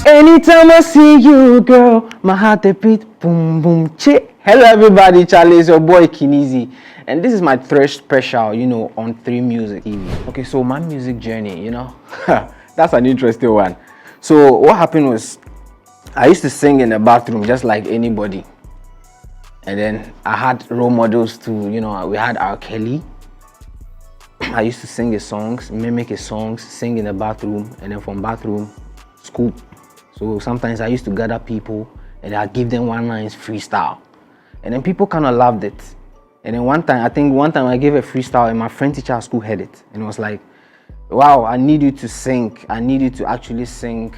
Anytime I see you, girl, my heart they beat boom boom chick. Hello everybody, Charlie, it's your boy King Eazie, and this is my third special, on 3 Music TV. Okay, so my music journey, that's an interesting one. So what happened was, I used to sing in the bathroom just like anybody, and then I had role models too. We had R. Kelly. I used to sing his songs, mimic his songs, sing in the bathroom, and then from bathroom, school. So sometimes I used to gather people and I'd give them one nice freestyle. And then people kind of loved it. And then one time I gave a freestyle and my friend teacher at school heard it. And it was like, wow, I need you to sing. I need you to actually sing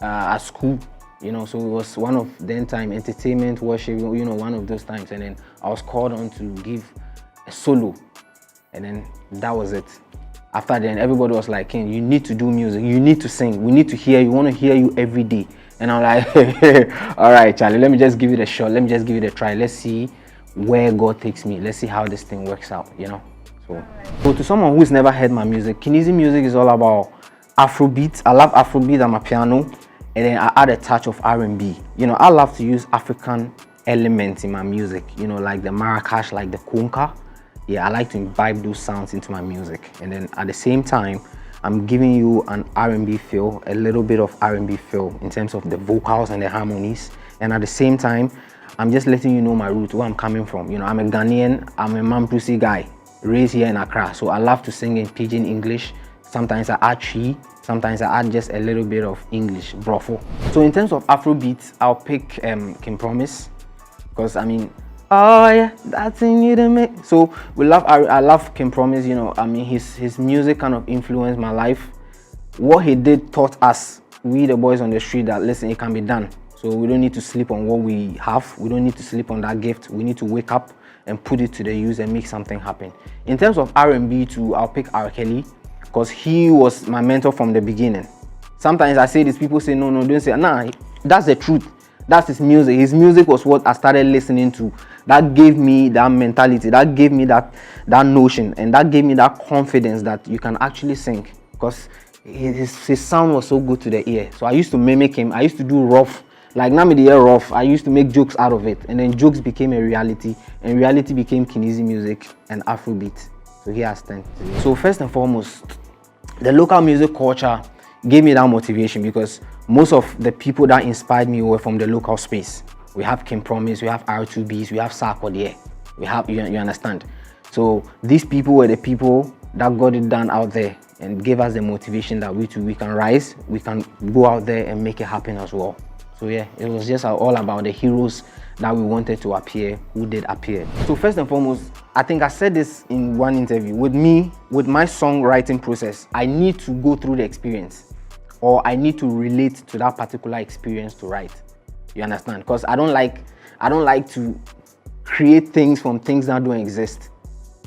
at school. So it was one of then time entertainment, worship, one of those times. And then I was called on to give a solo. And then that was it. After then, everybody was like, King, you need to do music. You need to sing. We need to hear you. We want to hear you every day. And I'm like, all right, Charlie, let me just give it a shot. Let me just give it a try. Let's see where God takes me. Let's see how this thing works out, So to someone who's never heard my music, King Eazie music is all about Afrobeats. I love Afrobeat on my piano. And then I add a touch of R&B. I love to use African elements in my music, like the maracas, like the conga. Yeah, I like to imbibe those sounds into my music, and then at the same time, I'm giving you an R&B feel, a little bit of R&B feel in terms of the vocals and the harmonies, and at the same time, I'm just letting you know my roots, where I'm coming from. I'm a Ghanaian, I'm a Mampusi guy, raised here in Accra, so I love to sing in Pidgin English. Sometimes I add Chi, sometimes I add just a little bit of English, brofo. So in terms of Afrobeats, I'll pick King Promise, because oh yeah, that's in you to make. So I love King Promise. His music kind of influenced my life. What he did taught us, we the boys on the street, that listen, it can be done. So we don't need to sleep on what we have. We don't need to sleep on that gift. We need to wake up and put it to the use and make something happen. In terms of R&B too, I'll pick R. Kelly, because he was my mentor from the beginning. Sometimes I say this, people say no, don't say nah. That's the truth. That's his music. His music was what I started listening to. That gave me that mentality. That gave me that notion, and that gave me that confidence that you can actually sing, because his sound was so good to the ear. So I used to mimic him. I used to do rough, like now the air rough. I used to make jokes out of it, and then jokes became a reality, and reality became King Eazie music and Afrobeat. So here I stand. So first and foremost, the local music culture gave me that motivation, because most of the people that inspired me were from the local space. We have King Promise, we have R2Bs, we have Sarkodie, we have, you understand. So these people were the people that got it done out there and gave us the motivation that we can rise, we can go out there and make it happen as well. So yeah, it was just all about the heroes that we wanted to appear, who did appear. So first and foremost, I think I said this in one interview, with my songwriting process, I need to go through the experience, or I need to relate to that particular experience to write. You understand? Because I don't like to create things from things that don't exist.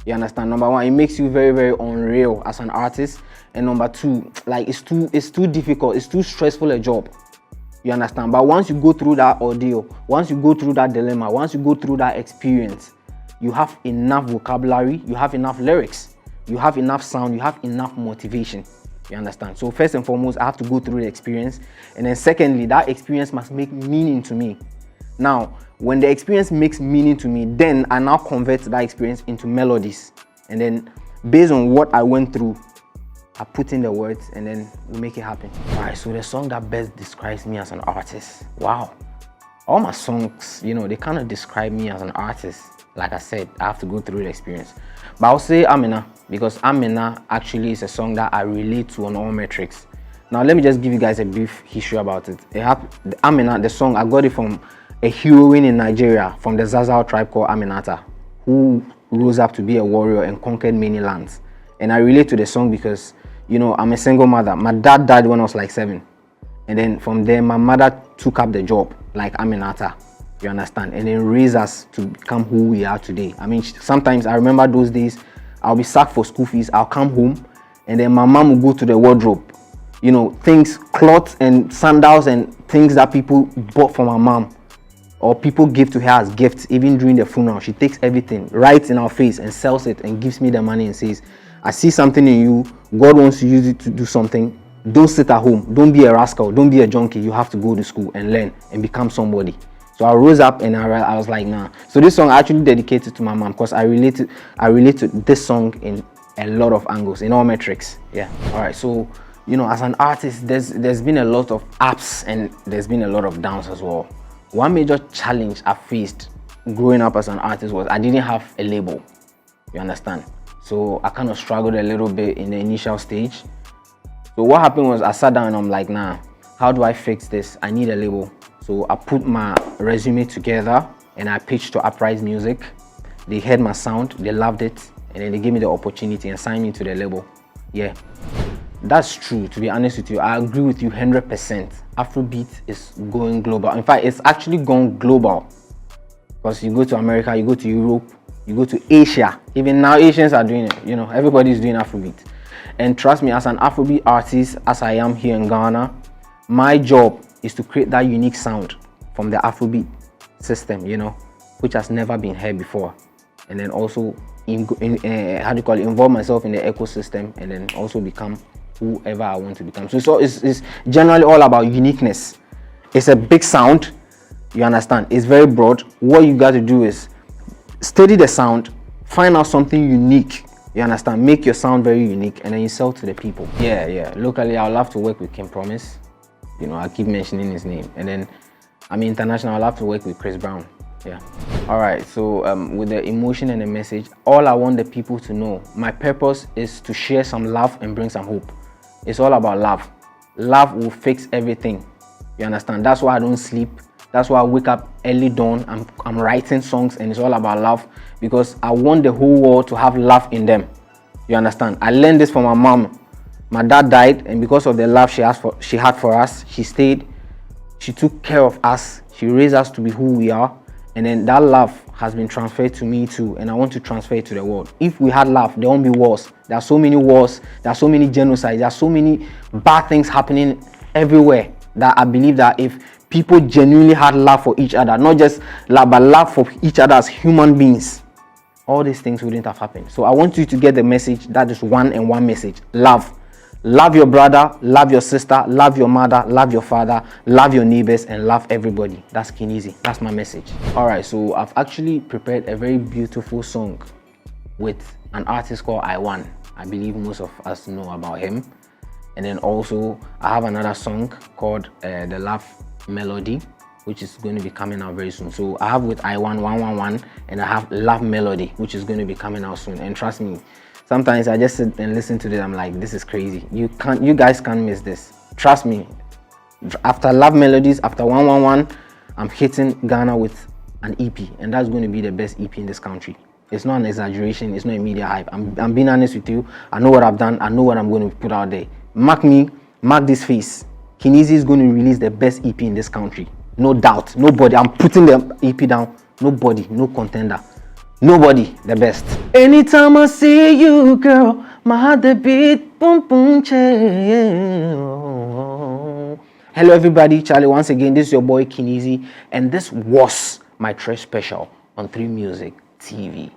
You understand? Number one, it makes you very, very unreal as an artist. And number two, like it's too difficult, it's too stressful a job. You understand? But once you go through that ordeal, once you go through that dilemma, once you go through that experience, you have enough vocabulary, you have enough lyrics, you have enough sound, you have enough motivation. You understand? So first and foremost, I have to go through the experience, and then secondly, that experience must make meaning to me. Now, when the experience makes meaning to me, then I now convert that experience into melodies, and then based on what I went through, I put in the words, and then we make it happen. All right, so the song that best describes me as an artist. Wow, all my songs, they kind of describe me as an artist. Like I said, I have to go through the experience. But I'll say Amina, because Amina actually is a song that I relate to on all metrics. Now, let me just give you guys a brief history about it. Amina, the song, I got it from a heroine in Nigeria, from the Zazao tribe called Aminata, who rose up to be a warrior and conquered many lands. And I relate to the song because, I'm a single mother. My dad died when I was like 7. And then from there, my mother took up the job, like Aminata. You understand? And then raise us to become who we are today. Sometimes I remember those days, I'll be sacked for school fees, I'll come home, and then my mom will go to the wardrobe. Things, clothes and sandals and things that people bought for my mom, or people give to her as gifts, even during the funeral. She takes everything, writes in our face and sells it and gives me the money and says, I see something in you, God wants to use it to do something Don't sit at home. Don't be a rascal. Don't be a junkie. You have to go to school and learn and become somebody. So I rose up and I was like, nah. So this song I actually dedicated to my mom because I relate to this song in a lot of angles, in all metrics. Yeah. All right. So, you know, as an artist, there's been a lot of ups and there's been a lot of downs as well. One major challenge I faced growing up as an artist was I didn't have a label. You understand? So I kind of struggled a little bit in the initial stage. So what happened was I sat down and I'm like, nah, how do I fix this? I need a label. So I put my resume together and I pitched to Uprise Music. They heard my sound, they loved it, and then they gave me the opportunity and signed me to the label. Yeah, that's true. To be honest with you, I agree with you 100%. Afrobeat is going global. In fact, it's actually gone global. Because you go to America, you go to Europe, you go to Asia. Even now, Asians are doing it. You know, everybody's doing Afrobeat. And trust me, as an Afrobeat artist, as I am here in Ghana, my job is to create that unique sound from the Afrobeat system, you know, which has never been heard before. And then also, involve myself in the ecosystem and then also become whoever I want to become. So it's generally all about uniqueness. It's a big sound, you understand? It's very broad. What you got to do is study the sound, find out something unique. You understand? Make your sound very unique and then you sell to the people. Yeah. Locally, I would love to work with King Promise. You know, I keep mentioning his name. And then, I mean, international, I love to work with Chris Brown. Yeah. All right. So with the emotion and the message, all I want the people to know, my purpose is to share some love and bring some hope. It's all about love. Love will fix everything. You understand? That's why I don't sleep. That's why I wake up early dawn. I'm writing songs and it's all about love because I want the whole world to have love in them. You understand? I learned this from my mom. My dad died, and because of the love she had for us, she stayed. She took care of us. She raised us to be who we are. And then that love has been transferred to me too, and I want to transfer it to the world. If we had love, there won't be wars. There are so many wars. There are so many genocides. There are so many bad things happening everywhere that I believe that if people genuinely had love for each other, not just love, but love for each other as human beings, all these things wouldn't have happened. So I want you to get the message. That is one and one message: love. Love your brother, love your sister, love your mother, love your father, love your neighbors, and love everybody. That's King Eazie. That's my message. All right, so I've actually prepared a very beautiful song with an artist called I1. I believe most of us know about him. And then also, I have another song called The Love Melody, which is going to be coming out very soon. So I have with I1 111, and I have Love Melody, which is going to be coming out soon. And trust me, sometimes I just sit and listen to this. I'm like, this is crazy. You guys can't miss this. Trust me. After Love Melodies, after 111, I'm hitting Ghana with an EP, and that's going to be the best EP in this country. It's not an exaggeration. It's not a media hype. I'm being honest with you. I know what I've done. I know what I'm going to put out there. Mark me. Mark this face. King Eazie is going to release the best EP in this country. No doubt. Nobody. I'm putting the EP down. Nobody. No contender. Nobody, the best. Anytime I see you, girl, my heart they beat, boom boom chill. Hello everybody, Charlie once again. This is your boy King Eazie, and this was my trash special on 3 Music TV.